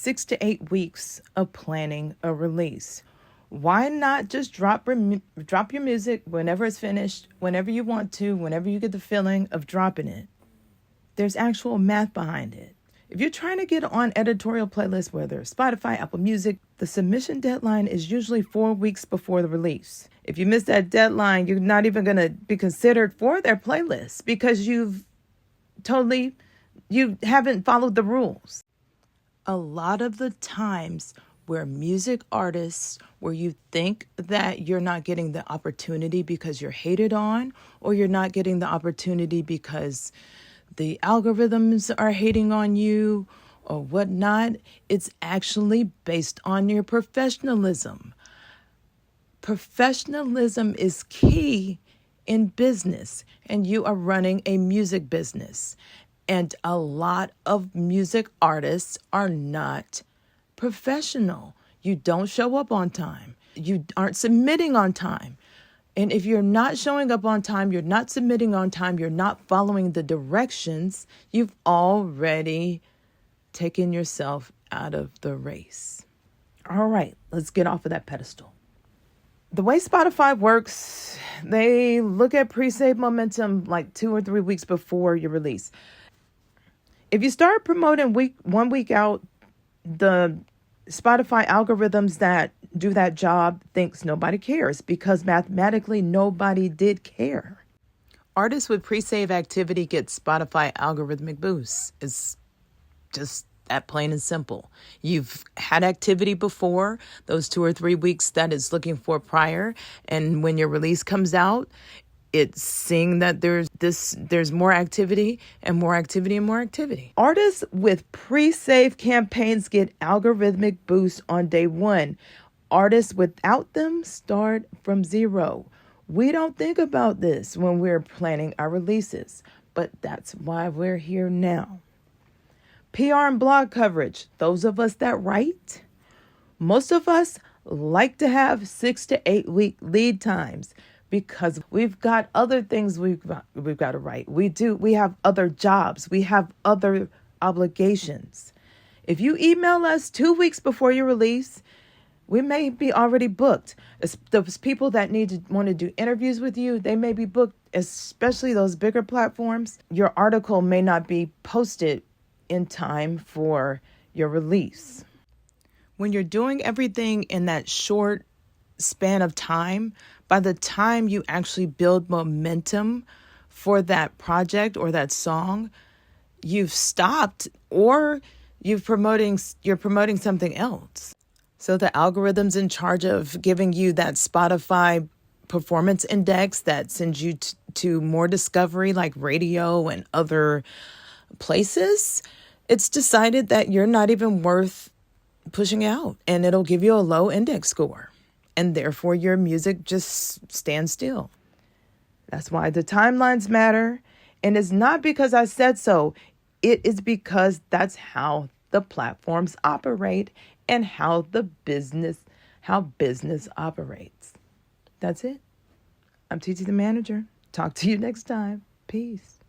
6 to 8 weeks of planning a release. Why not just drop your music whenever it's finished, whenever you want to, whenever you get the feeling of dropping it? There's actual math behind it. If you're trying to get on editorial playlists, whether it's Spotify, Apple Music, the submission deadline is usually 4 weeks before the release. If you miss that deadline, you're not even going to be considered for their playlist because you haven't followed the rules. A lot of the times where music artists, where you think that you're not getting the opportunity because you're hated on, or you're not getting the opportunity because the algorithms are hating on you or whatnot, it's actually based on your professionalism. Professionalism is key in business, and you are running a music business. And a lot of music artists are not professional. You don't show up on time. You aren't submitting on time. And if you're not showing up on time, you're not submitting on time, you're not following the directions, you've already taken yourself out of the race. All right, let's get off of that pedestal. The way Spotify works, they look at pre-save momentum like 2 or 3 weeks before your release. If you start promoting 1 week out, the Spotify algorithms that do that job thinks nobody cares because mathematically nobody did care. Artists with pre-save activity get Spotify algorithmic boosts. It's just that plain and simple. You've had activity before, those 2 or 3 weeks that it's looking for prior, and when your release comes out, it's seeing that there's more activity and more activity and more activity. Artists with pre-save campaigns get algorithmic boosts on day 1. Artists without them start from 0. We don't think about this when we're planning our releases, but that's why we're here now. PR and blog coverage. Those of us that write, most of us like to have 6 to 8 week lead times, because we've got other things we've got to write. We have other jobs. We have other obligations. If you email us 2 weeks before your release, we may be already booked. Those people that want to do interviews with you, they may be booked, especially those bigger platforms. Your article may not be posted in time for your release. When you're doing everything in that short span of time, by the time you actually build momentum for that project or that song, you've stopped or you're promoting something else. So the algorithm's in charge of giving you that Spotify performance index that sends you to more discovery like radio and other places. It's decided that you're not even worth pushing out, and it'll give you a low index score. And therefore, your music just stands still. That's why the timelines matter. And it's not because I said so. It is because that's how the platforms operate and how business operates. That's it. I'm TT the manager. Talk to you next time. Peace.